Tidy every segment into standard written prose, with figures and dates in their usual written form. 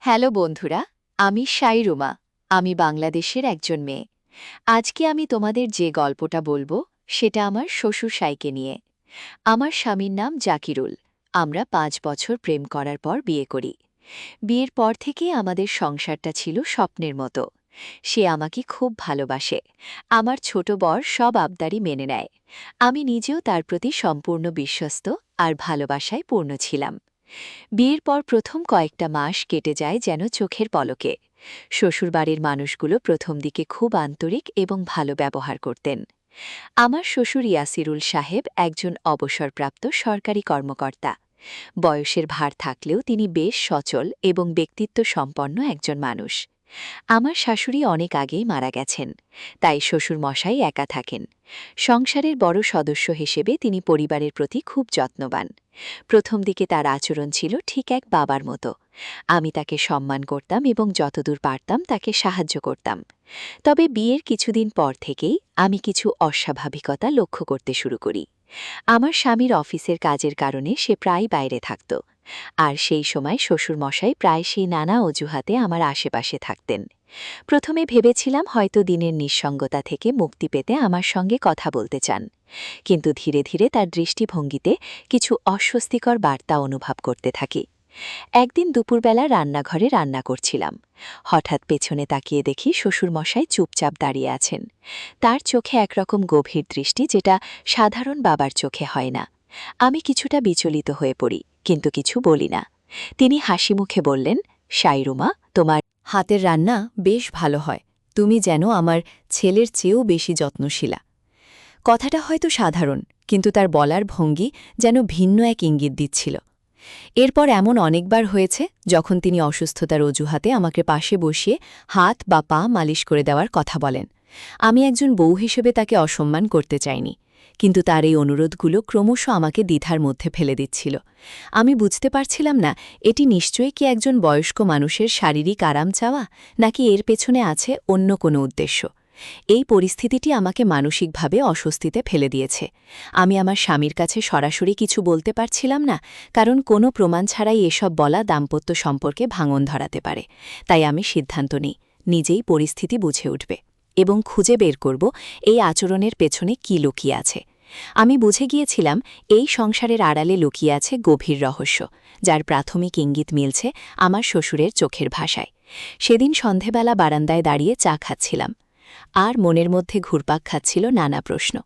Hello বন্ধুরা, আমি শাইরুমা। আমি বাংলাদেশের একজন মেয়ে। আজকে আমি তোমাদের যে গল্পটা বলবো সেটা আমার শ্বশুর সাইকে নিয়ে। আমার স্বামীর নাম জাকিরুল। আমরা ৫ বছর প্রেম করার পর বিয়ে করি। বিয়ের পর থেকে আমাদের সংসারটা ছিল স্বপ্নের মতো। সে আমাকে খুব ভালোবাসে। আমার ছোট বর সব আবদারই মেনে নেয়। আমি নিজেও তার প্রতি সম্পূর্ণ বিশ্বস্ত আর ভালোবাসায় পূর্ণ ছিলাম। বিয়ের পর প্রথম কয়েকটা মাস কেটে যায় যেন চোখের পলকে। শ্বশুরবাড়ির মানুষগুলো প্রথম দিকে খুব আন্তরিক এবং ভালো ব্যবহার করতেন। আমার শ্বশুর ইয়াসিরুল সাহেব একজন অবসরপ্রাপ্ত সরকারি কর্মকর্তা। বয়সের ভার থাকলেও তিনি বেশ সচল এবং ব্যক্তিত্ব সম্পন্ন একজন মানুষ। আমার শাশুড়ি অনেক আগেই মারা গেছেন, তাই শ্বশুর মশাই একা থাকেন। সংসারের বড় সদস্য হিসেবে তিনি পরিবারের প্রতি খুব যত্নবান। প্রথম দিকে তার আচরণ ছিল ঠিক এক বাবার মতো। আমি তাকে সম্মান করতাম এবং যতদূর পারতাম তাকে সাহায্য করতাম। তবে বিয়ের কিছুদিন পর থেকেই আমি কিছু অস্বাভাবিকতা লক্ষ্য করতে শুরু করি। আমার স্বামীর অফিসের কাজের কারণে সে প্রায় বাইরে থাকত, আর সেই সময় শ্বশুরমশাই প্রায় সেই নানা অজুহাতে আমার আশেপাশে থাকতেন। প্রথমে ভেবেছিলাম হয়তো দিনের নিঃসঙ্গতা থেকে মুক্তি পেতে আমার সঙ্গে কথা বলতে চান, কিন্তু ধীরে ধীরে তার দৃষ্টিভঙ্গিতে কিছু অস্বস্তিকর বার্তা অনুভব করতে থাকি। একদিন দুপুরবেলা রান্নাঘরে রান্না করছিলাম। হঠাৎ পেছনে তাকিয়ে দেখি শ্বশুরমশাই চুপচাপ দাঁড়িয়ে আছেন। তার চোখে একরকম গভীর দৃষ্টি, যেটা সাধারণ বাবার চোখে হয় না। আমি কিছুটা বিচলিত হয়ে পড়ি, কিন্তু কিছু বলি না। তিনি হাসি মুখে বললেন, শাইরুমা, তোমার হাতের রান্না বেশ ভালো হয়। তুমি যেন আমার ছেলের চেয়েও বেশি যত্নশীলা। কথাটা হয়তো সাধারণ, কিন্তু তার বলার ভঙ্গি যেন ভিন্ন এক ইঙ্গিত দিচ্ছিল। এরপর এমন অনেকবার হয়েছে যখন তিনি অসুস্থতার অজুহাতে আমাকে পাশে বসিয়ে হাত বা পা মালিশ করে দেওয়ার কথা বলেন। আমি একজন বউ হিসেবে তাকে অসম্মান করতে চাইনি, কিন্তু তার এই অনুরোধগুলো ক্রমশ আমাকে দ্বিধার মধ্যে ফেলে দিচ্ছিল। আমি বুঝতে পারছিলাম না এটি নিশ্চয়ই কি একজন বয়স্ক মানুষের শারীরিক আরাম চাওয়া, নাকি এর পেছনে আছে অন্য কোনো উদ্দেশ্য। এই পরিস্থিতিটি আমাকে মানসিকভাবে অস্বস্তিতে ফেলে দিয়েছে। আমি আমার স্বামীর কাছে সরাসরি কিছু বলতে পারছিলাম না, কারণ কোনো প্রমাণ ছাড়াই এসব বলা দাম্পত্য সম্পর্কে ভাঙন ধরাতে পারে। তাই আমি সিদ্ধান্ত নিই, নিজেই পরিস্থিতি বুঝে উঠবে এবং খুঁজে বের করব এই আচরণের পেছনে কী লুকিয়ে আছে। আমি বুঝে গিয়েছিলাম এই সংসারের আড়ালে লুকিয়ে আছে গভীর রহস্য, যার প্রাথমিক ইঙ্গিত মিলছে আমার শ্বশুরের চোখের ভাষায়। সেদিন সন্ধেবেলা বারান্দায় দাঁড়িয়ে চা খাচ্ছিলাম, আর মনের মধ্যে ঘুরপাক খাচ্ছিল নানা প্রশ্ন।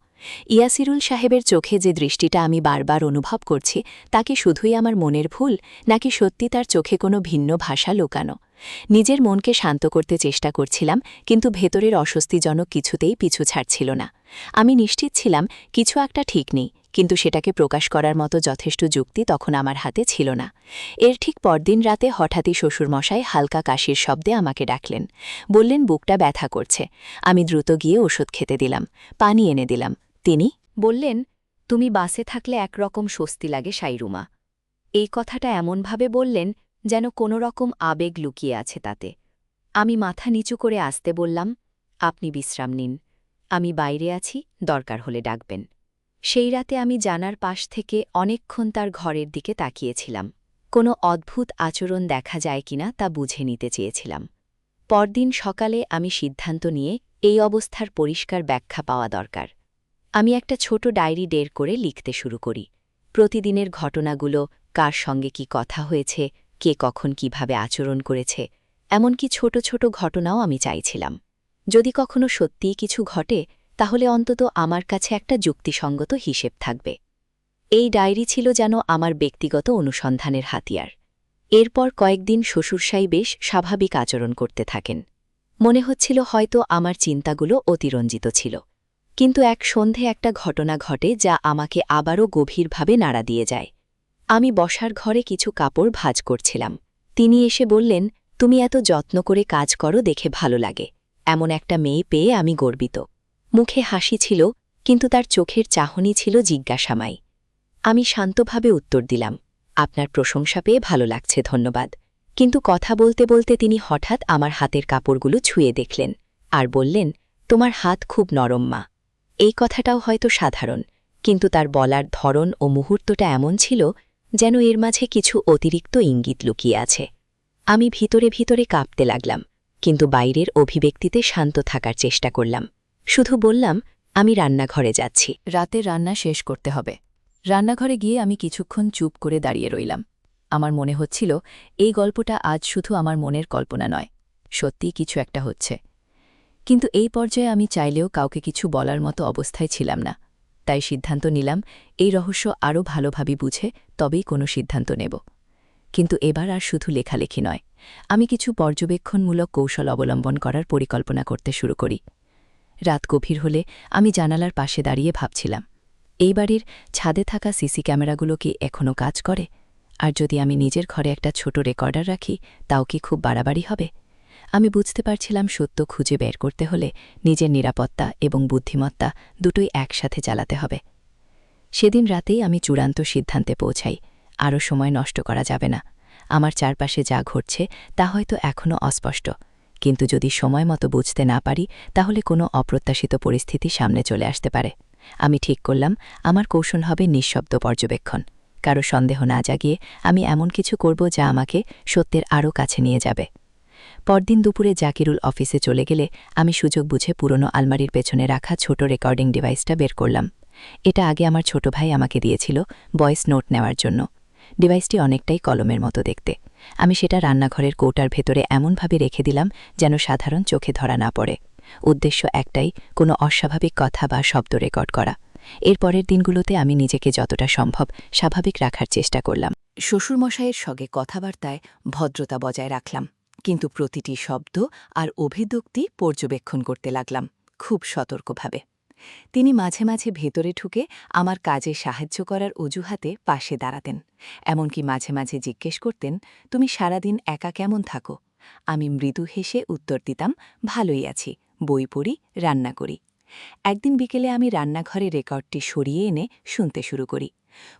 ইয়াসিরুল সাহেবের চোখে যে দৃষ্টিটা আমি বারবার অনুভব করছি, তা কি শুধুই আমার মনের ভুল, নাকি সত্যি তার চোখে কোনো ভিন্ন ভাষা লুকানো? নিজের মনকে শান্ত করতে চেষ্টা করছিলাম, কিন্তু ভেতরের অস্বস্তিজনক কিছুতেই পিছু ছাড়ছিল না। আমি নিশ্চিত ছিলাম কিছু একটা ঠিক নেই, কিন্তু সেটাকে প্রকাশ করার মতো যথেষ্ট যুক্তি তখন আমার হাতে ছিল না। এর ঠিক পরদিন রাতে হঠাৎই শ্বশুরমশাই হালকা কাশির শব্দে আমাকে ডাকলেন। বললেন বুকটা ব্যথা করছে। আমি দ্রুত গিয়ে ওষুধ খেতে দিলাম, পানি এনে দিলাম। তিনি বললেন, তুমি বাসে থাকলে একরকম স্বস্তি লাগে শাইরুমা। এই কথাটা এমনভাবে বললেন যেন কোনো রকম আবেগ লুকিয়ে আছে তাতে। আমি মাথা নিচু করে আসতে বললাম, আপনি বিশ্রাম নিন, আমি বাইরে আছি, দরকার হলে ডাকবেন। সেই রাতে আমি জানার পাশ থেকে অনেকক্ষণ তার ঘরের দিকে তাকিয়েছিলাম। কোনো অদ্ভুত আচরণ দেখা যায় কিনা তা বুঝে নিতে চেয়েছিলাম। পরদিন সকালে আমি সিদ্ধান্ত নিয়ে এই অবস্থার পরিষ্কার ব্যাখ্যা পাওয়া দরকার। আমি একটা ছোট ডায়েরি বের করে লিখতে শুরু করি। প্রতিদিনের ঘটনাগুলো, কার সঙ্গে কি কথা হয়েছে, কে কখন কিভাবে আচরণ করেছে, এমনকি ছোট ছোট ঘটনাও আমি চাইছিলাম। যদি কখনো সত্যিই কিছু ঘটে, তাহলে অন্তত আমার কাছে একটা যুক্তিসঙ্গত হিসেব থাকবে। এই ডায়েরি ছিল যেন আমার ব্যক্তিগত অনুসন্ধানের হাতিয়ার। এরপর কয়েকদিন শ্বশুরসাই বেশ স্বাভাবিক আচরণ করতে থাকেন। মনে হচ্ছিল হয়তো আমার চিন্তাগুলো অতিরঞ্জিত ছিল। কিন্তু এক সন্ধে একটা ঘটনা ঘটে যা আমাকে আবারও গভীরভাবে নাড়া দিয়ে যায়। আমি বসার ঘরে কিছু কাপড় ভাঁজ করছিলাম। তিনি এসে বললেন, তুমি এত যত্ন করে কাজ করো দেখে ভালো লাগে। এমন একটা মেয়ে পেয়ে আমি গর্বিত। মুখে হাসি ছিল, কিন্তু তার চোখের চাহনি ছিল জিজ্ঞাসাময়। আমি শান্তভাবে উত্তর দিলাম, আপনার প্রশংসা পেয়ে ভালো লাগছে, ধন্যবাদ। কিন্তু কথা বলতে বলতে তিনি হঠাৎ আমার হাতের কাপড়গুলো ছুঁয়ে দেখলেন আর বললেন, তোমার হাত খুব নরম মা। এই কথাটাও হয়তো সাধারণ, কিন্তু তার বলার ধরন ও মুহূর্তটা এমন ছিল যেন এর মাঝে কিছু অতিরিক্ত ইঙ্গিত লুকিয়ে আছে। আমি ভিতরে ভিতরে কাঁপতে লাগলাম, কিন্তু বাইরের অভিব্যক্তিতে শান্ত থাকার চেষ্টা করলাম। শুধু বললাম, আমি রান্নাঘরে যাচ্ছি। রাতে রান্না শেষ করতে হবে। রান্নাঘরে গিয়ে আমি কিছুক্ষণ চুপ করে দাঁড়িয়ে রইলাম। আমার মনে হচ্ছিল এই গল্পটা আজ শুধু আমার মনের কল্পনা নয়, সত্যিই কিছু একটা হচ্ছে। কিন্তু এই পর্যায়ে আমি চাইলেও কাউকে কিছু বলার মতো অবস্থায় ছিলাম না। তাই সিদ্ধান্ত নিলাম এই রহস্য আরও ভালোভাবে বুঝে তবেই কোনো সিদ্ধান্ত নেব। কিন্তু এবার আর শুধু লেখালেখি নয়, আমি কিছু পর্যবেক্ষণমূলক কৌশল অবলম্বন করার পরিকল্পনা করতে শুরু করি। রাত গভীর হলে আমি জানালার পাশে দাঁড়িয়ে ভাবছিলাম, এই বাড়ির ছাদে থাকা সিসি ক্যামেরাগুলো কি এখনও কাজ করে? আর যদি আমি নিজের ঘরে একটা ছোট রেকর্ডার রাখি, তাও কি খুব বাড়াবাড়ি হবে? আমি বুঝতে পারছিলাম সত্য খুঁজে বের করতে হলে নিজের নিরাপত্তা এবং বুদ্ধিমত্তা দুটোই একসাথে চালাতে হবে। সেদিন রাতেই আমি চূড়ান্ত সিদ্ধান্তে পৌঁছাই, আরও সময় নষ্ট করা যাবে না। আমার চারপাশে যা ঘটছে তা হয়তো এখনও অস্পষ্ট, কিন্তু যদি সময় মতো বুঝতে না পারি তাহলে কোনো অপ্রত্যাশিত পরিস্থিতি সামনে চলে আসতে পারে। আমি ঠিক করলাম, আমার কৌশল হবে নিঃশব্দ পর্যবেক্ষণ। কারো সন্দেহ না জাগিয়ে আমি এমন কিছু করব যা আমাকে সত্যের আরও কাছে নিয়ে যাবে। পরদিন দুপুরে জাকিরুল অফিসে চলে গেলে আমি সুযোগ বুঝে পুরনো আলমারির পেছনে রাখা ছোট রেকর্ডিং ডিভাইসটা বের করলাম। এটা আগে আমার ছোট ভাই আমাকে দিয়েছিল ভয়েস নোট নেওয়ার জন্য। ডিভাইসটি অনেকটাই কলমের মতো দেখতে। আমি সেটা রান্নাঘরের কৌটার ভেতরে এমনভাবে রেখে দিলাম যেন সাধারণ চোখে ধরা না পড়ে। উদ্দেশ্য একটাই, কোনো অস্বাভাবিক কথা বা শব্দ রেকর্ড করা। এর পরের দিনগুলোতে আমি নিজেকে যতটা সম্ভব স্বাভাবিক রাখার চেষ্টা করলাম। শ্বশুরমশাইয়ের সঙ্গে কথাবার্তায় ভদ্রতা বজায় রাখলাম, কিন্তু প্রতিটি শব্দ আর অভিব্যক্তি পর্যবেক্ষণ করতে লাগলাম খুব সতর্কভাবে। তিনি মাঝে মাঝে ভেতরে ঢুকে আমার কাজে সাহায্য করার অজুহাতে পাশে দাঁড়াতেন। এমনকি মাঝে মাঝে জিজ্ঞেস করতেন, তুমি সারাদিন একা কেমন থাকো? আমি মৃদু হেসে উত্তর দিতাম, ভালোই আছি, বই পড়ি, রান্না করি। একদিন বিকেলে আমি রান্নাঘরে রেকর্ডটি সরিয়ে এনে শুনতে শুরু করি।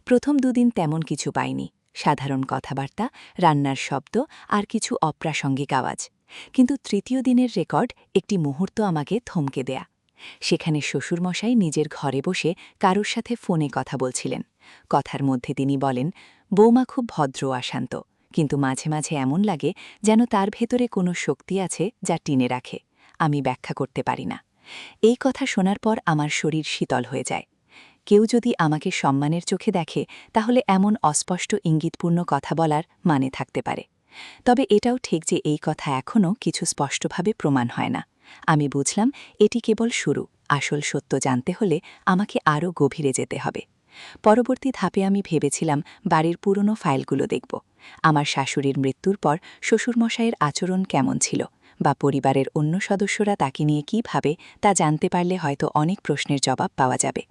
প্রথম দুদিন তেমন কিছু পাইনি, সাধারণ কথাবার্তা, রান্নার শব্দ আর কিছু অপ্রাসঙ্গিক আওয়াজ। কিন্তু তৃতীয় দিনের রেকর্ড একটি মুহূর্ত আমাকে থমকে দেয়া। সেখানে শ্বশুরমশাই নিজের ঘরে বসে কারোর সাথে ফোনে কথা বলছিলেন। কথার মধ্যে তিনি বলেন, বৌমা খুব ভদ্র আর শান্ত, কিন্তু মাঝে মাঝে এমন লাগে যেন তার ভেতরে কোনো শক্তি আছে যা টিনে রাখে। আমি ব্যাখ্যা করতে পারি না। এই কথা শোনার পর আমার শরীর শীতল হয়ে যায়। কেউ যদি আমাকে সম্মানের চোখে দেখে, তাহলে এমন অস্পষ্ট ইঙ্গিতপূর্ণ কথা বলার মানে থাকতে পারে। তবে এটাও ঠিক যে এই কথা এখনও কিছু স্পষ্টভাবে প্রমাণ হয় না। আমি বুঝলাম এটি কেবল শুরু। আসল সত্য জানতে হলে আমাকে আরও গভীরে যেতে হবে। পরবর্তী ধাপে আমি ভেবেছিলাম বাড়ির পুরনো ফাইলগুলো দেখব। আমার শাশুড়ির মৃত্যুর পর শ্বশুরমশাইয়ের আচরণ কেমন ছিল, বা পরিবারের অন্য সদস্যরা তাকে নিয়ে কী ভাবে, তা জানতে পারলে হয়তো অনেক প্রশ্নের জবাব পাওয়া যাবে।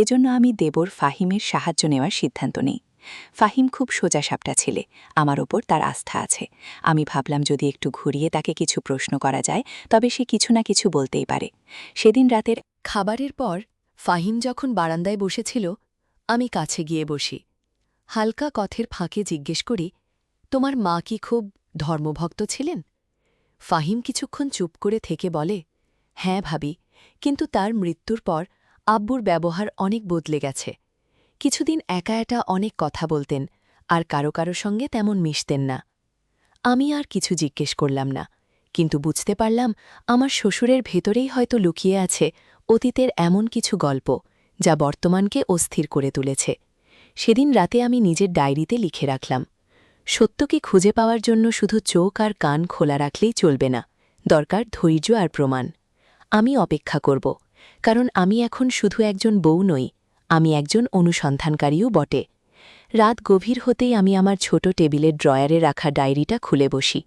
এজন্য আমি দেবর ফাহিমের সাহায্য নেওয়ার সিদ্ধান্ত নিই। ফাহিম খুব সোজাসাপটা ছেলে, আমার ওপর তার আস্থা আছে। আমি ভাবলাম যদি একটু ঘুরিয়ে তাকে কিছু প্রশ্ন করা যায়, তবে সে কিছু না কিছু বলতেই পারে। সেদিন রাতের খাবারের পর ফাহিম যখন বারান্দায় বসেছিল, আমি কাছে গিয়ে বসি। হালকা কথের ফাঁকে জিজ্ঞেস করি, তোমার মা কি খুব ধর্মভক্ত ছিলেন? ফাহিম কিছুক্ষণ চুপ করে থেকে বলে, হ্যাঁ ভাবি, কিন্তু তার মৃত্যুর পর আব্বুর ব্যবহার অনেক বদলে গেছে। কিছুদিন একা একা অনেক কথা বলতেন, আর কারো কারো সঙ্গে তেমন মিশতেন না। আমি আর কিছু জিজ্ঞেস করলাম না, কিন্তু বুঝতে পারলাম আমার শ্বশুরের ভেতরেই হয়তো লুকিয়ে আছে অতীতের এমন কিছু গল্প যা বর্তমানকে অস্থির করে তুলেছে। সেদিন রাতে আমি নিজের ডায়েরিতে লিখে রাখলাম, সত্যকে খুঁজে পাওয়ার জন্য শুধু চোখ আর কান খোলা রাখলেই চলবে না, দরকার ধৈর্য আর প্রমাণ। আমি অপেক্ষা করব, কারণ আমি এখন শুধু একজন বউ নই, আমি একজন অনুসন্ধানকারীও বটে। রাত গভীর হতেই আমি আমার ছোট টেবিলের ড্রয়ারে রাখা ডায়েরিটা খুলে বসি।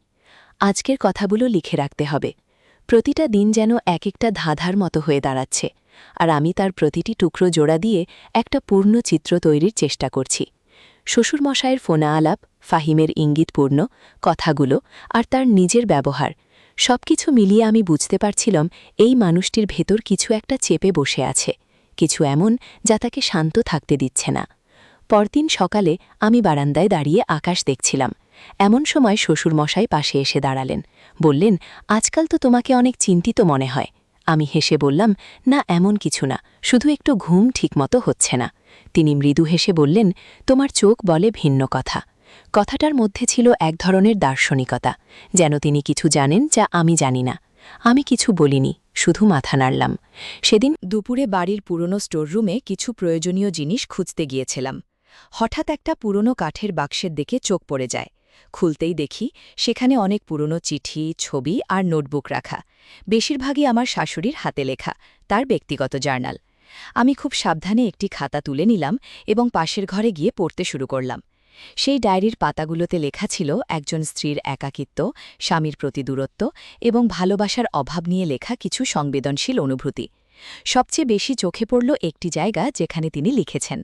আজকের কথাগুলো লিখে রাখতে হবে। প্রতিটা দিন যেন এক একটা ধাঁধার মতো হয়ে দাঁড়াচ্ছে, আর আমি তার প্রতিটি টুকরো জোড়া দিয়ে একটা পূর্ণ চিত্র তৈরির চেষ্টা করছি। শ্বশুরমশায়ের ফোনা আলাপ, ফাহিমের ইঙ্গিতপূর্ণ কথাগুলো আর তার নিজের ব্যবহার, সবকিছু মিলিয়ে আমি বুঝতে পারছিলাম এই মানুষটির ভেতর কিছু একটা চেপে বসে আছে, কিছু এমন যা তাকে শান্ত থাকতে দিচ্ছে না। পরদিন সকালে আমি বারান্দায় দাঁড়িয়ে আকাশ দেখছিলাম। এমন সময় শ্বশুরমশাই পাশে এসে দাঁড়ালেন, বললেন, আজকাল তো তোমাকে অনেক চিন্তিত মনে হয়। আমি হেসে বললাম, না এমন কিছু না, শুধু একটু ঘুম ঠিকমতো হচ্ছে না। তিনি মৃদু হেসে বললেন, তোমার চোখ বলে ভিন্ন কথা। কথাটার মধ্যে ছিল এক ধরনের দার্শনিকতা, যেন তিনি কিছু জানেন যা আমি জানি না। আমি কিছু বলিনি, শুধু মাথা নাড়লাম। সেদিন দুপুরে বাড়ির পুরনো স্টোররুমে কিছু প্রয়োজনীয় জিনিস খুঁজতে গিয়েছিলাম। হঠাৎ একটা পুরনো কাঠের বাক্সের দিকে চোখ পড়ে যায়। খুলতেই দেখি সেখানে অনেক পুরনো চিঠি, ছবি আর নোটবুক রাখা। বেশিরভাগই আমার শাশুড়ির হাতে লেখা, তার ব্যক্তিগত জার্নাল। আমি খুব সাবধানে একটি খাতা তুলে নিলাম এবং পাশের ঘরে গিয়ে পড়তে শুরু করলাম। সেই ডায়েরির পাতাগুলোতে লেখা ছিল একজন স্ত্রীর একাকিত্ব, স্বামীর প্রতি দূরত্ব এবং ভালোবাসার অভাব নিয়ে লেখা কিছু সংবেদনশীল অনুভূতি। সবচেয়ে বেশি চোখে পড়ল একটি জায়গা যেখানে তিনি লিখেছেন,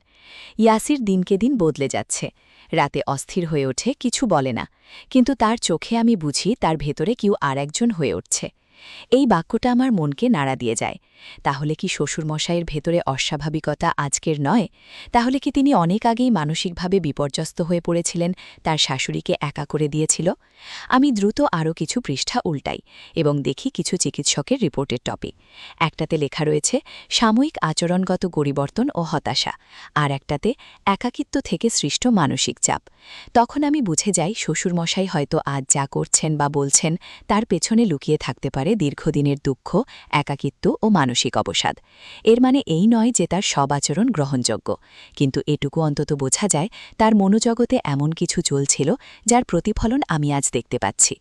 ইয়াসির দিনকে দিন বদলে যাচ্ছে, রাতে অস্থির হয়ে ওঠে, কিছু বলে না, কিন্তু তার চোখে আমি বুঝি তার ভেতরে কেউ আর একজন হয়ে উঠছে। এই বাক্যটা আমার মনকে নাড়া দিয়ে যায়। তাহলে কি শ্বশুরমশাইয়ের ভেতরে অস্বাভাবিকতা আজকের নয়? তাহলে কি তিনি অনেক আগেই মানসিকভাবে বিপর্যস্ত হয়ে পড়েছিলেন, তার শাশুড়িকে একা করে দিয়েছিল? আমি দ্রুত আরও কিছু পৃষ্ঠা উল্টাই এবং দেখি কিছু চিকিৎসকের রিপোর্টের টপিক। একটাতে লেখা রয়েছে সাময়িক আচরণগত পরিবর্তন ও হতাশা, আর একটাতে একাকিত্ব থেকে সৃষ্ট মানসিক চাপ। তখন আমি বুঝে যাই শ্বশুরমশাই হয়তো আজ যা করছেন বা বলছেন তার পেছনে লুকিয়ে থাকতে পারে দীর্ঘদিনের দুঃখ, একাকিত্ব ও মানসিক অবসাদ। এর মানে এই নয় যে তার সব আচরণ গ্রহণযোগ্য, কিন্তু এটুকু অন্তত বোঝা যায় তার মনোজগতে এমন কিছু চলছিল যার প্রতিফলন আমি আজ দেখতে পাচ্ছি।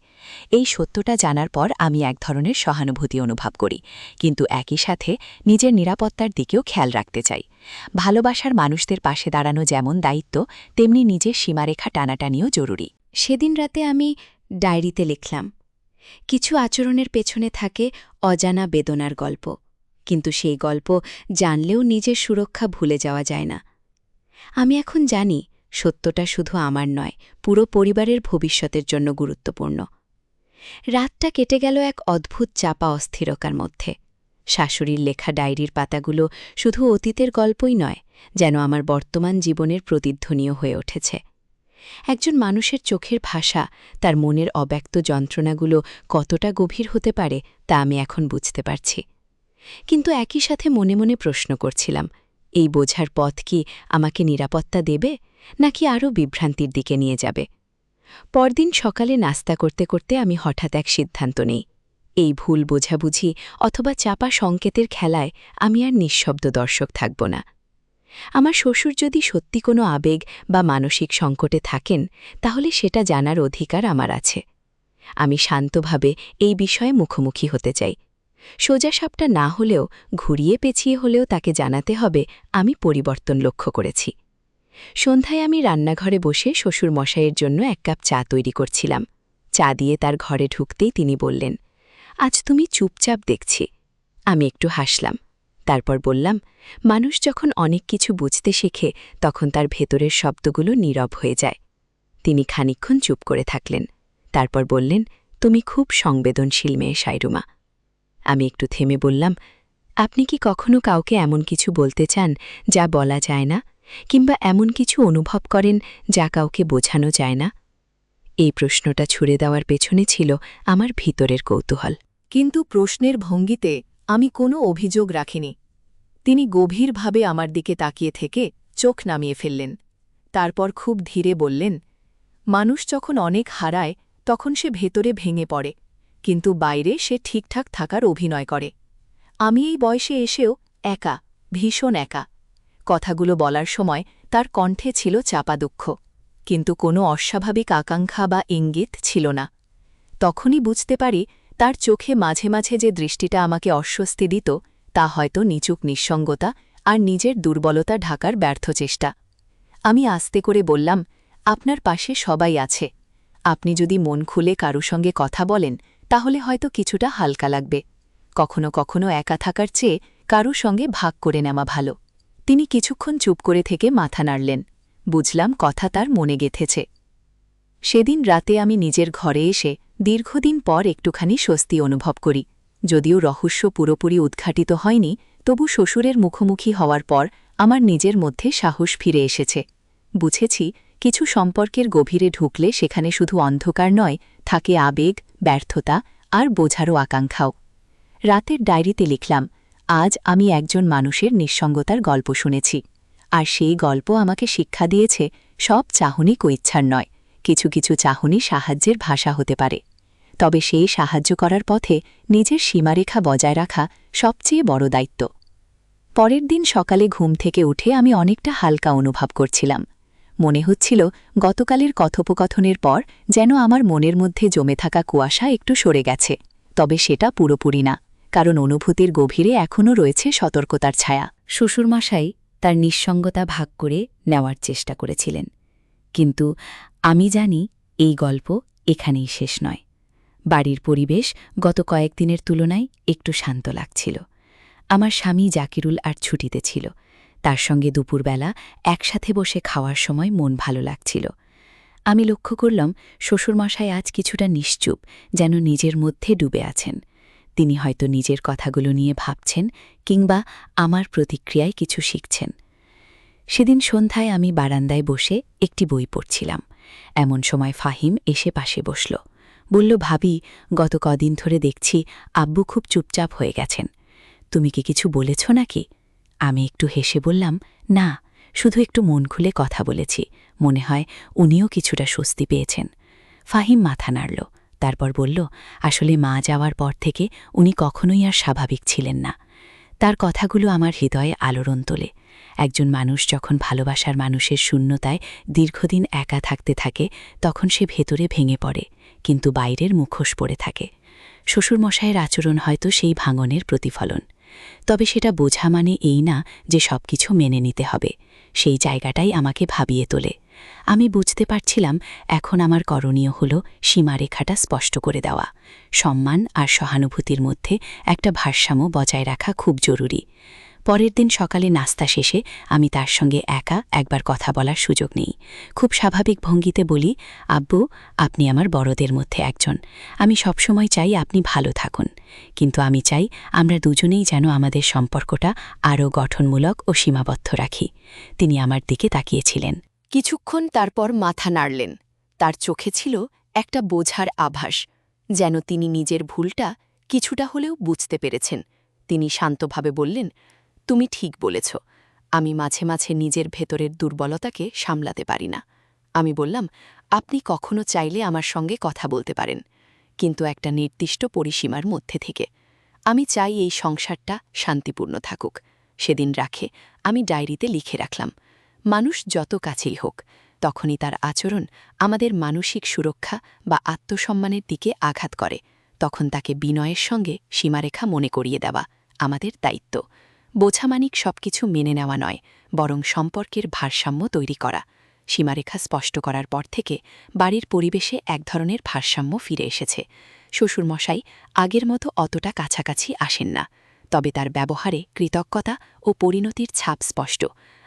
এই সত্যটা জানার পর আমি এক ধরনের সহানুভূতি অনুভব করি, কিন্তু একই সাথে নিজের নিরাপত্তার দিকেও খেয়াল রাখতে চাই। ভালোবাসার মানুষদের পাশে দাঁড়ানো যেমন দায়িত্ব, তেমনি নিজের সীমারেখা টানাটানিও জরুরি। সেদিন রাতে আমি ডায়েরিতে লিখলাম, কিছু আচরণের পেছনে থাকে অজানা বেদনার গল্প, কিন্তু সেই গল্প জানলেও নিজের সুরক্ষা ভুলে যাওয়া যায় না। আমি এখন জানি সত্যটা শুধু আমার নয়, পুরো পরিবারের ভবিষ্যতের জন্য গুরুত্বপূর্ণ। রাতটা কেটে গেল এক অদ্ভুত চাপা অস্থিরতার মধ্যে। শাশুড়ির লেখা ডায়েরির পাতাগুলো শুধু অতীতের গল্পই নয়, যেন আমার বর্তমান জীবনের প্রতিধ্বনিও হয়ে উঠেছে। একজন মানুষের চোখের ভাষা, তার মনের অব্যক্ত যন্ত্রণাগুলো কতটা গভীর হতে পারে তা আমি এখন বুঝতে পারছি। কিন্তু একই সাথে মনে মনে প্রশ্ন করছিলাম, এই বোঝার পথ কি আমাকে নিরাপত্তা দেবে, নাকি আরও বিভ্রান্তির দিকে নিয়ে যাবে? পরদিন সকালে নাস্তা করতে করতে আমি হঠাৎ এক সিদ্ধান্ত নেই। এই ভুল বোঝাবুঝি অথবা চাপা সংকেতের খেলায় আমি আর নিঃশব্দ দর্শক থাকব না। আমার শ্বশুর যদি সত্যি কোনো আবেগ বা মানসিক সংকটে থাকেন, তাহলে সেটা জানার অধিকার আমার আছে। আমি শান্তভাবে এই বিষয়ে মুখোমুখি হতে চাই। সোজাসাপটা না হলেও ঘুরিয়ে পেঁচিয়ে হলেও তাকে জানাতে হবে আমি পরিবর্তন লক্ষ্য করেছি। সন্ধ্যায় আমি রান্নাঘরে বসে শ্বশুর মশাইয়ের জন্য এক কাপ চা তৈরি করছিলাম। চা দিয়ে তার ঘরে ঢুকতেই তিনি বললেন, আজ তুমি চুপচাপ দেখছি। আমি একটু হাসলাম। তারপর বললাম, মানুষ যখন অনেক কিছু বুঝতে শেখে তখন তার ভেতরের শব্দগুলো নীরব হয়ে যায়। তিনি খানিকক্ষণ চুপ করে থাকলেন। তারপর বললেন, তুমি খুব সংবেদনশীল মেয়ে সাইরুমা। আমি একটু থেমে বললাম, আপনি কি কখনো কাউকে এমন কিছু বলতে চান যা বলা যায় না, কিংবা এমন কিছু অনুভব করেন যা কাউকে বোঝানো যায় না? এই প্রশ্নটা ছুড়ে দেওয়ার পেছনে ছিল আমার ভিতরের কৌতূহল। কিন্তু প্রশ্নের ভঙ্গিতে আমি কোনো অভিযোগ রাখিনি। তিনি গভীরভাবে আমার দিকে তাকিয়ে থেকে চোখ নামিয়ে ফেললেন। তারপর খুব ধীরে বললেন, মানুষ যখন অনেক হারায় তখন সে ভেতরে ভেঙে পড়ে, কিন্তু বাইরে সে ঠিকঠাক থাকার অভিনয় করে। আমি এই বয়সে এসেও একা, ভীষণ একা। কথাগুলো বলার সময় তার কণ্ঠে ছিল চাপা দুঃখ, কিন্তু কোনো অস্বাভাবিক আকাঙ্ক্ষা বা ইঙ্গিত ছিল না। তখনই বুঝতে পারি তার চোখে মাঝে মাঝে যে দৃষ্টিটা আমাকে অস্বস্তি দিত তা হয়তো নিচুক নিঃসঙ্গতা আর নিজের দুর্বলতা ঢাকার ব্যর্থ চেষ্টা। আমি আস্তে করে বললাম, আপনার পাশে সবাই আছে। আপনি যদি মন খুলে কারো সঙ্গে কথা বলেন তাহলে হয়তো কিছুটা হালকা লাগবে। কখনো কখনো একা থাকার চেয়ে কারো সঙ্গে ভাগ করে নেওয়া ভালো। তিনি কিছুক্ষণ চুপ করে থেকে মাথা নাড়লেন। বুঝলাম কথা তার মনে গেঁথেছে। সেদিন রাতে আমি নিজের ঘরে এসে দীর্ঘদিন পর একটুখানি স্বস্তি অনুভব করি। যদিও রহস্য পুরোপুরি উদ্ঘাটিত হয়নি, তবু শ্বশুরের মুখোমুখি হওয়ার পর আমার নিজের মধ্যে সাহস ফিরে এসেছে। বুঝেছি কিছু সম্পর্কের গভীরে ঢুকলে সেখানে শুধু অন্ধকার নয়, থাকে আবেগ, ব্যর্থতা আর বোঝারও আকাঙ্ক্ষাও। রাতের ডায়েরিতে লিখলাম, আজ আমি একজন মানুষের নিঃসঙ্গতার গল্প শুনেছি, আর সেই গল্প আমাকে শিক্ষা দিয়েছে সব চাহনি ইচ্ছার নয়, কিছু কিছু চাহনি সাহায্যের ভাষা হতে পারে, তবে সেই সাহায্য করার পথে নিজের সীমারেখা বজায় রাখা সবচেয়ে বড় দায়িত্ব। পরের দিন সকালে ঘুম থেকে উঠে আমি অনেকটা হালকা অনুভব করছিলাম। মনে হচ্ছিল গতকালের কথোপকথনের পর যেন আমার মনের মধ্যে জমে থাকা কুয়াশা একটু সরে গেছে, তবে সেটা পুরোপুরি না, কারণ অনুভূতির গভীরে এখনও রয়েছে সতর্কতার ছায়া। শ্বশুরমশাই তার নিঃসঙ্গতা ভাগ করে নেওয়ার চেষ্টা করেছিলেন, কিন্তু আমি জানি এই গল্প এখানেই শেষ নয়। বাড়ির পরিবেশ গত কয়েকদিনের তুলনায় একটু শান্ত লাগছিল। আমার স্বামী জাকিরুল আর ছুটিতে ছিল, তার সঙ্গে দুপুরবেলা একসাথে বসে খাওয়ার সময় মন ভালো লাগছিল। আমি লক্ষ্য করলাম শ্বশুরমশাই আজ কিছুটা নিশ্চুপ, যেন নিজের মধ্যে ডুবে আছেন। তিনি হয়তো নিজের কথাগুলো নিয়ে ভাবছেন, কিংবা আমার প্রতিক্রিয়ায় কিছু শিখছেন। সেদিন সন্ধ্যায় আমি বারান্দায় বসে একটি বই পড়ছিলাম। এমন সময় ফাহিম এসে পাশে বসল। বলল, ভাবি, গত কদিন ধরে দেখছি আব্বু খুব চুপচাপ হয়ে গেছেন। তুমি কি কিছু বলেছ নাকি? আমি একটু হেসে বললাম, না, শুধু একটু মন খুলে কথা বলেছি। মনে হয় উনিও কিছুটা স্বস্তি পেয়েছেন। ফাহিম মাথা নাড়ল, তারপর বলল, আসলে মা যাওয়ার পর থেকে উনি কখনোই আর স্বাভাবিক ছিলেন না। তার কথাগুলো আমার হৃদয়ে আলোড়ন তোলে। একজন মানুষ যখন ভালোবাসার মানুষের শূন্যতায় দীর্ঘদিন একা থাকতে থাকে, তখন সে ভেতরে ভেঙে পড়ে, কিন্তু বাইরের মুখোশ পড়ে থাকে। শ্বশুরমশায়ের আচরণ হয়তো সেই ভাঙনের প্রতিফলন। তবে সেটা বোঝা মানে এই না যে সবকিছু মেনে নিতে হবে। সেই জায়গাটাই আমাকে ভাবিয়ে তোলে। আমি বুঝতে পারছিলাম এখন আমার করণীয় হল সীমারেখাটা স্পষ্ট করে দেওয়া। সম্মান আর সহানুভূতির মধ্যে একটা ভারসাম্য বজায় রাখা খুব জরুরি। পরের দিন সকালে নাস্তা শেষে আমি তার সঙ্গে একা একবার কথা বলার সুযোগ নেই। খুব স্বাভাবিক ভঙ্গিতে বলি, আব্বু, আপনি আমার বড়দের মধ্যে একজন। আমি সবসময় চাই আপনি ভালো থাকুন, কিন্তু আমি চাই আমরা দুজনেই যেন আমাদের সম্পর্কটা আরও গঠনমূলক ও সীমাবদ্ধ রাখি। তিনি আমার দিকে তাকিয়েছিলেন। কিছুক্ষণ তারপর মাথা নাড়লেন। তার চোখে ছিল একটা বোঝার আভাস, যেন তিনি নিজের ভুলটা কিছুটা হলেও বুঝতে পেরেছেন। তিনি শান্তভাবে বললেন, তুমি ঠিক বলেছ, আমি মাঝে মাঝে নিজের ভেতরের দুর্বলতাকে সামলাতে পারি না। আমি বললাম, আপনি কখনো চাইলে আমার সঙ্গে কথা বলতে পারেন, কিন্তু একটা নির্দিষ্ট পরিসীমার মধ্যে থেকে। আমি চাই এই সংসারটা শান্তিপূর্ণ থাকুক। সেদিন রাখে আমি ডায়েরিতে লিখে রাখলাম, মানুষ যত কাছেই হোক, তখনই তার আচরণ আমাদের মানসিক সুরক্ষা বা আত্মসম্মানের দিকে আঘাত করে, তখন তাকে বিনয়ের সঙ্গে সীমারেখা মনে করিয়ে দেওয়া আমাদের দায়িত্ব। বোঝামানিক সবকিছু মেনে নেওয়া নয়, বরং সম্পর্কের ভারসাম্য তৈরি করা। সীমারেখা স্পষ্ট করার পর থেকে বাড়ির পরিবেশে এক ধরনের ভারসাম্য ফিরে এসেছে। শ্বশুরমশাই আগের মতো অতটা কাছাকাছি আসেন না, তবে তার ব্যবহারে কৃতজ্ঞতা ও পরিণতির ছাপ স্পষ্ট।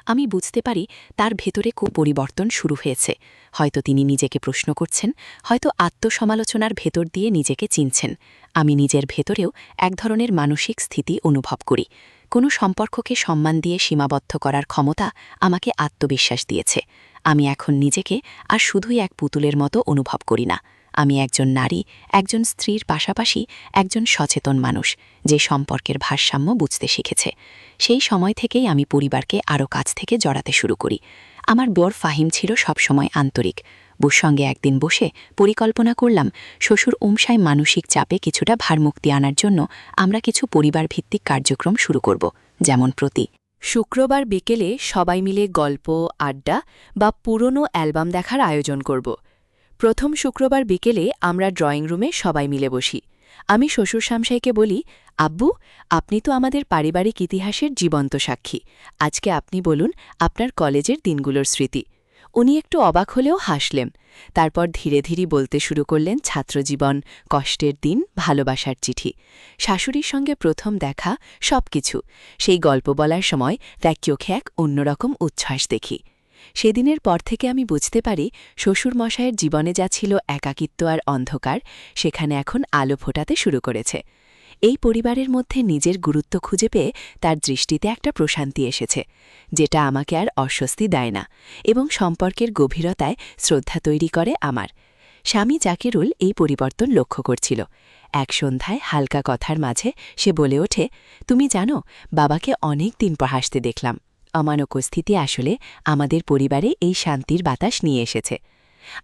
আমি বুঝতে পারি তার ভেতরে খুব পরিবর্তন শুরু হয়েছে। হয়তো তিনি নিজেকে প্রশ্ন করছেন, হয়তো আত্মসমালোচনার ভেতর দিয়ে নিজেকে চিনছেন। আমি নিজের ভেতরেও এক ধরনের মানসিক স্থিতি অনুভব করি। কোনো সম্পর্ককে সম্মান দিয়ে সীমাবদ্ধ করার ক্ষমতা আমাকে আত্মবিশ্বাস দিয়েছে। আমি এখন নিজেকে আর শুধুই এক পুতুলের মতো অনুভব করি না। আমি একজন নারী, একজন স্ত্রীর পাশাপাশি একজন সচেতন মানুষ, যে সম্পর্কের ভারসাম্য বুঝতে শিখেছে। সেই সময় থেকেই আমি পরিবারকে আরও কাছ থেকে জড়াতে শুরু করি। আমার বর ফাহিম ছিল সবসময় আন্তরিক। বুর সঙ্গে একদিন বসে পরিকল্পনা করলাম, শ্বশুর উমসায় মানসিক চাপে কিছুটা ভারমুক্তি আনার জন্য আমরা কিছু পরিবারভিত্তিক কার্যক্রম শুরু করব, যেমন প্রতি শুক্রবার বিকেলে সবাই মিলে গল্প, আড্ডা বা পুরনো অ্যালবাম দেখার আয়োজন করব। প্রথম শুক্রবার বিকেলে আমরা ড্রয়িং রুমে সবাই মিলে বসি। আমি শ্বশুর শামসাইকে বলি, আব্বু, আপনি তো আমাদের পারিবারিক ইতিহাসের জীবন্ত সাক্ষী। আজকে আপনি বলুন আপনার কলেজের দিনগুলোর স্মৃতি। উনি একটু অবাক হলেও হাসলেন। তারপর ধীরে ধীরে বলতে শুরু করলেন ছাত্রজীবন, কষ্টের দিন, ভালোবাসার চিঠি, শাশুড়ির সঙ্গে প্রথম দেখা, সবকিছু। সেই গল্প বলার সময় তার চোখে এক অন্যরকম উচ্ছ্বাস দেখি। সেদিনের পর থেকে আমি বুঝতে পারি শ্বশুরমশায়ের জীবনে যা ছিল একাকিত্ব আর অন্ধকার, সেখানে এখন আলো ফোটাতে শুরু করেছে। এই পরিবারের মধ্যে নিজের গুরুত্ব খুঁজে পেয়ে তার দৃষ্টিতে একটা প্রশান্তি এসেছে, যেটা আমাকে আর অস্বস্তি দেয় না এবং সম্পর্কের গভীরতায় শ্রদ্ধা তৈরি করে আমার। স্বামী জাকিরুল এই পরিবর্তন লক্ষ্য করছিল। এক সন্ধ্যায় হালকা কথার মাঝে সে বলে ওঠে, তুমি জানো, বাবাকে অনেক দিন পর হাসতে দেখলাম। আমার উপস্থিতি আসলে আমাদের পরিবারে এই শান্তির বাতাস নিয়ে এসেছে।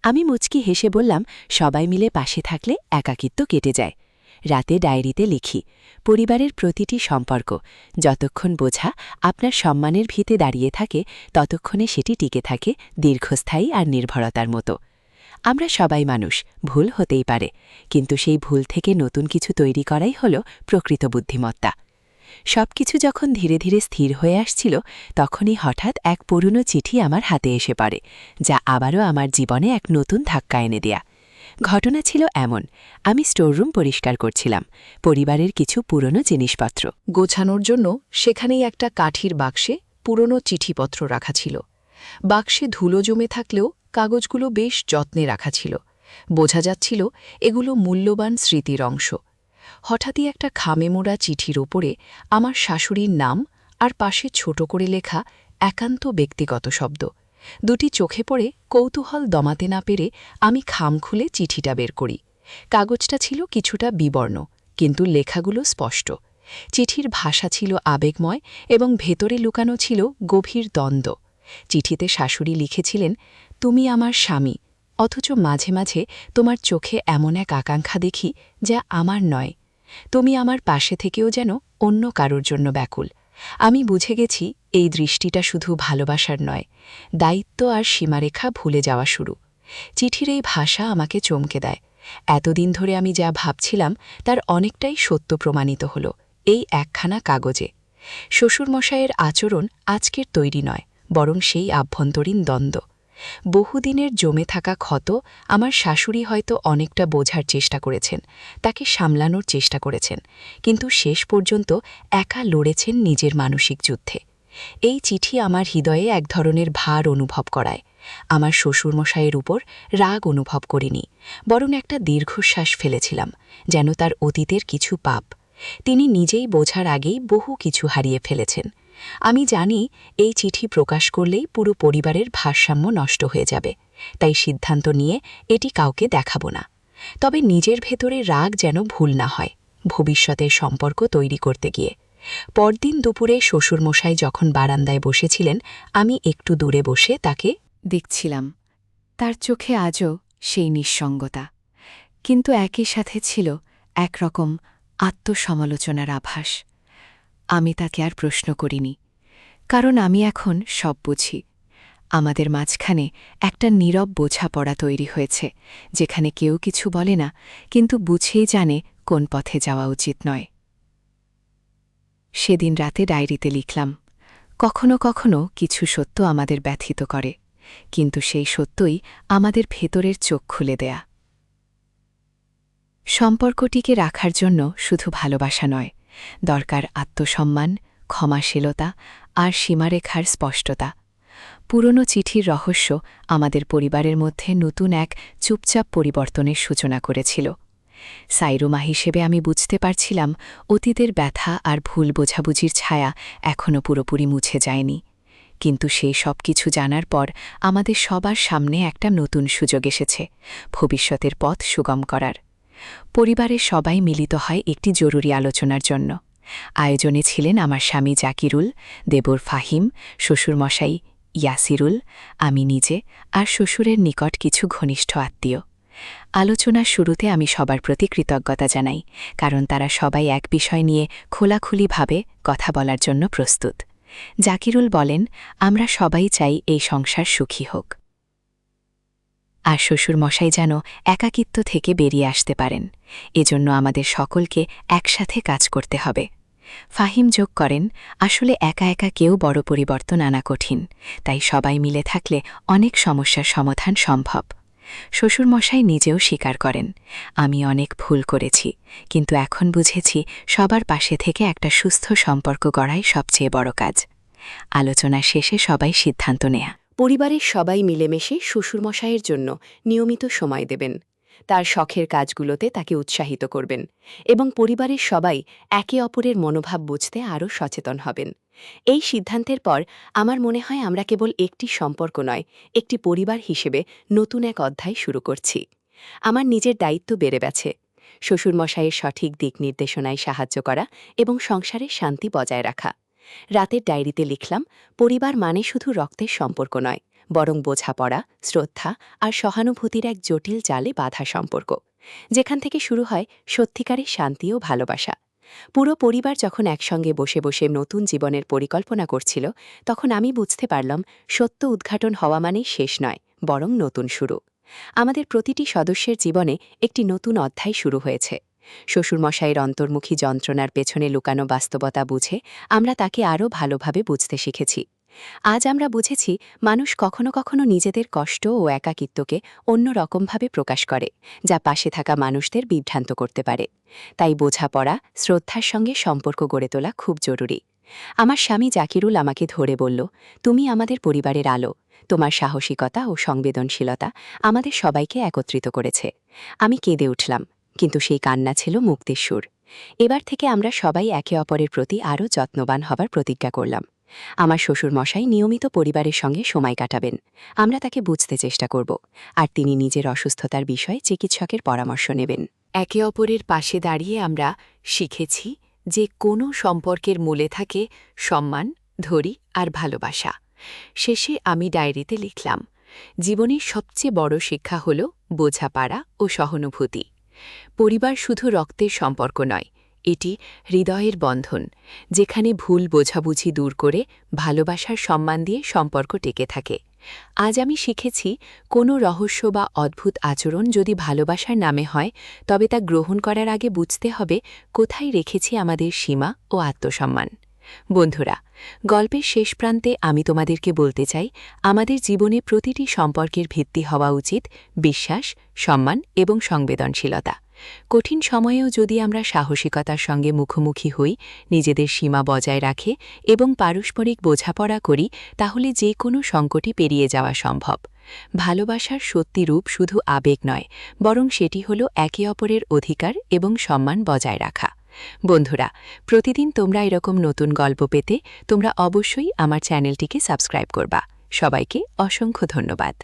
আমি মুচকি হেসে বললাম, সবাই মিলে পাশে থাকলে একাকিত্ব কেটে যায়। রাতে ডায়েরিতে লিখি, পরিবারের প্রতিটি সম্পর্ক যতক্ষণ বোঝা আপনার সম্মানের ভিতে দাঁড়িয়ে থাকে, ততক্ষণে সেটি টিকে থাকে দীর্ঘস্থায়ী আর নির্ভরতার মতো। আমরা সবাই মানুষ, ভুল হতেই পারে, কিন্তু সেই ভুল থেকে নতুন কিছু তৈরি করাই হল প্রকৃত বুদ্ধিমত্তা। সবকিছু যখন ধীরে ধীরে স্থির হয়ে আসছিল, তখনই হঠাৎ এক পুরনো চিঠি আমার হাতে এসে পড়ে, যা আবারও আমার জীবনে এক নতুন ধাক্কা এনে দেয়া। ঘটনা ছিল এমন, আমি স্টোররুম পরিষ্কার করছিলাম, পরিবারের কিছু পুরনো জিনিসপত্র গোছানোর জন্য সেখানেই একটা কাঠির বাক্সে পুরনো চিঠিপত্র রাখা ছিল। বাক্সে ধুলো জমে থাকলেও কাগজগুলো বেশ যত্নে রাখা ছিল। বোঝা যাচ্ছিল এগুলো মূল্যবান স্মৃতির অংশ। হঠাৎই একটা খামে মোড়া চিঠির ওপরে আমার শাশুড়ির নাম আর পাশে ছোট করে লেখা একান্ত ব্যক্তিগত শব্দ। দুটি চোখে পড়ে কৌতূহল দমাতে না পেরে আমি খাম খুলে চিঠিটা বের করি। কাগজটা ছিল কিছুটা বিবর্ণ, কিন্তু লেখাগুলো স্পষ্ট। চিঠির ভাষা ছিল আবেগময় এবং ভেতরে লুকানো ছিল গভীর দ্বন্দ্ব। চিঠিতে শাশুড়ি লিখেছিলেন, তুমি আমার স্বামী, অথচ মাঝে মাঝে তোমার চোখে এমন এক আকাঙ্ক্ষা দেখি যা আমার নয়। তুমি আমার পাশে থেকেও যেন অন্য কারোর জন্য ব্যাকুল। আমি বুঝে গেছি এই দৃষ্টিটা শুধু ভালোবাসার নয়, দায়িত্ব আর সীমারেখা ভুলে যাওয়া শুরু। চিঠির এই ভাষা আমাকে চমকে দেয়। এতদিন ধরে আমি যা ভাবছিলাম তার অনেকটাই সত্য প্রমাণিত হল এই একখানা কাগজে। শ্বশুরমশাইয়ের আচরণ আজকের তৈরি নয়, বরং সেই আভ্যন্তরীণ দ্বন্দ্ব। বহুদিনের জমে থাকা ক্ষত আমার শাশুড়ি হয়তো অনেকটা বোঝার চেষ্টা করেছেন, তাকে সামলানোর চেষ্টা করেছেন, কিন্তু শেষ পর্যন্ত একা লড়েছেন নিজের মানসিক যুদ্ধে। এই চিঠি আমার হৃদয়ে এক ধরনের ভার অনুভব করায়। আমার শ্বশুরমশাইয়ের উপর রাগ অনুভব করিনি, বরং একটা দীর্ঘশ্বাস ফেলেছিলাম, যেন তার অতীতের কিছু পাপ তিনি নিজেই বোঝার আগেই বহু কিছু হারিয়ে ফেলেছেন। আমি জানি এই চিঠি প্রকাশ করলেই পুরো পরিবারের ভারসাম্য নষ্ট হয়ে যাবে, তাই সিদ্ধান্ত নিয়ে এটি কাউকে দেখাব না। তবে নিজের ভেতরে রাগ যেন ভুল না হয় ভবিষ্যতের সম্পর্ক তৈরি করতে গিয়ে। পরদিন দুপুরে শ্বশুরমশাই যখন বারান্দায় বসেছিলেন, আমি একটু দূরে বসে তাকে দেখছিলাম। তার চোখে আজও সেই নিঃসঙ্গতা, কিন্তু একই সাথে ছিল একরকম আত্মসমালোচনার আভাস। আমি তাকে আর প্রশ্ন করিনি, কারণ আমি এখন সব বুঝি। আমাদের মাঝখানে একটা নীরব বোঝাপড়া তৈরি হয়েছে, যেখানে কেউ কিছু বলে না, কিন্তু বুঝেই জানে কোন পথে যাওয়া উচিত নয়। সেদিন রাতে ডায়েরিতে লিখলাম, কখনো কখনো কিছু সত্য আমাদের ব্যথিত করে, কিন্তু সেই সত্যই আমাদের ভেতরের চোখ খুলে দেয়া। সম্পর্কটিকে রাখার জন্য শুধু ভালোবাসা নয়, দরকার আত্মসম্মান, ক্ষমাশীলতা আর সীমারেখার স্পষ্টতা। পুরনো চিঠির রহস্য আমাদের পরিবারের মধ্যে নতুন এক চুপচাপ পরিবর্তনের সূচনা করেছিল। সাইরুমা হিসেবে আমি বুঝতে পারছিলাম অতীতের ব্যথা আর ভুল বোঝাবুঝির ছায়া এখনও পুরোপুরি মুছে যায়নি। কিন্তু সেই সব কিছু জানার পর আমাদের সবার সামনে একটা নতুন সুযোগ এসেছে, ভবিষ্যতের পথ সুগম করার। পরিবারের সবাই মিলিত হয় একটি জরুরি আলোচনার জন্য। আয়োজনে ছিলেন আমার স্বামী জাকিরুল, দেবর ফাহিম, শ্বশুরমশাই ইয়াসিরুল, আমি নিজে আর শ্বশুরের নিকট কিছু ঘনিষ্ঠ আত্মীয়। আলোচনার শুরুতে আমি সবার প্রতি কৃতজ্ঞতা জানাই, কারণ তারা সবাই এক বিষয় নিয়ে খোলাখুলিভাবে কথা বলার জন্য প্রস্তুত। জাকিরুল বলেন, আমরা সবাই চাই এই সংসার সুখী হোক, আর শ্বশুরমশাই যেন একাকিত্ব থেকে বেরিয়ে আসতে পারেন। এজন্য আমাদের সকলকে একসাথে কাজ করতে হবে। ফাহিম যোগ করেন, আসলে একা একা কেউ বড় পরিবর্তন আনা কঠিন, তাই সবাই মিলে থাকলে অনেক সমস্যার সমাধান সম্ভব। শ্বশুরমশাই নিজেও স্বীকার করেন, আমি অনেক ভুল করেছি, কিন্তু এখন বুঝেছি সবার পাশে থেকে একটা সুস্থ সম্পর্ক গড়াই সবচেয়ে বড় কাজ। আলোচনা শেষে সবাই সিদ্ধান্ত নেয়া, পরিবারের সবাই মিলেমিশে শ্বশুরমশাইয়ের জন্য নিয়মিত সময় দেবেন, তার শখের কাজগুলোতে তাকে উৎসাহিত করবেন এবং পরিবারের সবাই একে অপরের মনোভাব বুঝতে আরও সচেতন হবেন। এই সিদ্ধান্তের পর আমার মনে হয় আমরা কেবল একটি সম্পর্ক নয়, একটি পরিবার হিসেবে নতুন এক অধ্যায় শুরু করছি। আমার নিজের দায়িত্ব বেড়ে গেছে, শ্বশুরমশাইয়ের সঠিক দিক নির্দেশনায় সাহায্য করা এবং সংসারের শান্তি বজায় রাখা। রাতের ডায়েরিতে লিখলাম, পরিবার মানে শুধু রক্তের সম্পর্ক নয়, বরং বোঝাপড়া, শ্রদ্ধা আর সহানুভূতির এক জটিল জালে বাঁধা সম্পর্ক, যেখান থেকে শুরু হয় সত্যিকারের শান্তি ও ভালোবাসা। পুরো পরিবার যখন একসঙ্গে বসে বসে নতুন জীবনের পরিকল্পনা করছিল, তখন আমি বুঝতে পারলাম সত্য উদ্ঘাটন হওয়া মানেই শেষ নয়, বরং নতুন শুরু। আমাদের প্রতিটি সদস্যের জীবনে একটি নতুন অধ্যায় শুরু হয়েছে। শ্বশুরমশাইয়ের অন্তর্মুখী যন্ত্রণার পেছনে লুকানো বাস্তবতা বুঝে আমরা তাকে আরও ভালোভাবে বুঝতে শিখেছি। আজ আমরা বুঝেছি মানুষ কখনো কখনো নিজেদের কষ্ট ও একাকিত্বকে অন্য রকমভাবে প্রকাশ করে, যা পাশে থাকা মানুষদের বিভ্রান্ত করতে পারে। তাই বোঝাপড়া, শ্রদ্ধার সঙ্গে সম্পর্ক গড়ে তোলা খুব জরুরি। আমার স্বামী জাকিরুল আমাকে ধরে বলল, তুমি আমাদের পরিবারের আলো। তোমার সাহসিকতা ও সংবেদনশীলতা আমাদের সবাইকে একত্রিত করেছে। আমি কেঁদে উঠলাম, কিন্তু সেই কান্না ছিল মুক্তির সুর। এবার থেকে আমরা সবাই একে অপরের প্রতি আরও যত্নবান হবার প্রতিজ্ঞা করলাম। আমার শ্বশুরমশাই নিয়মিত পরিবারের সঙ্গে সময় কাটাবেন। আমরা তাকে বুঝতে চেষ্টা করব, আর তিনি নিজের অসুস্থতার বিষয়ে চিকিৎসকের পরামর্শ নেবেন। একে অপরের পাশে দাঁড়িয়ে আমরা শিখেছি যে কোনো সম্পর্কের মূলে থাকে সম্মান, ধৈর্য আর ভালোবাসা। শেষে আমি ডায়েরিতে লিখলাম, জীবনের সবচেয়ে বড় শিক্ষা হল বোঝাপড়া ও সহানুভূতি। পরিবার শুধু রক্তের সম্পর্ক নয়, এটি হৃদয়ের বন্ধন, যেখানে ভুল বোঝাবুঝি দূর করে ভালোবাসার সম্মান দিয়ে সম্পর্ক টিকে থাকে। আজ আমি শিখেছি, কোনো রহস্য বা অদ্ভুত আচরণ যদি ভালোবাসার নামে হয়, তবে তা গ্রহণ করার আগে বুঝতে হবে কোথায় রেখেছি আমাদের সীমা ও আত্মসম্মান। বন্ধুরা, গল্পের শেষ প্রান্তে আমি তোমাদেরকে বলতে চাই, আমাদের জীবনে প্রতিটি সম্পর্কের ভিত্তি হওয়া উচিত বিশ্বাস, সম্মান এবং সংবেদনশীলতা। কঠিন সময়েও যদি আমরা সাহসিকতার সঙ্গে মুখোমুখি হই, নিজেদের সীমা বজায় রাখে এবং পারস্পরিক বোঝাপড়া করি, তাহলে যে কোনো সংকটই পেরিয়ে যাওয়া সম্ভব। ভালোবাসার সত্যি রূপ শুধু আবেগ নয়, বরং সেটি হল একে অপরের অধিকার এবং সম্মান বজায় রাখা। বন্ধুরা, প্রতিদিন তোমরা এরকম নতুন গল্প পেতে তোমরা অবশ্যই আমার চ্যানেলটিকে সাবস্ক্রাইব করবা। সবাইকে অসংখ্য ধন্যবাদ।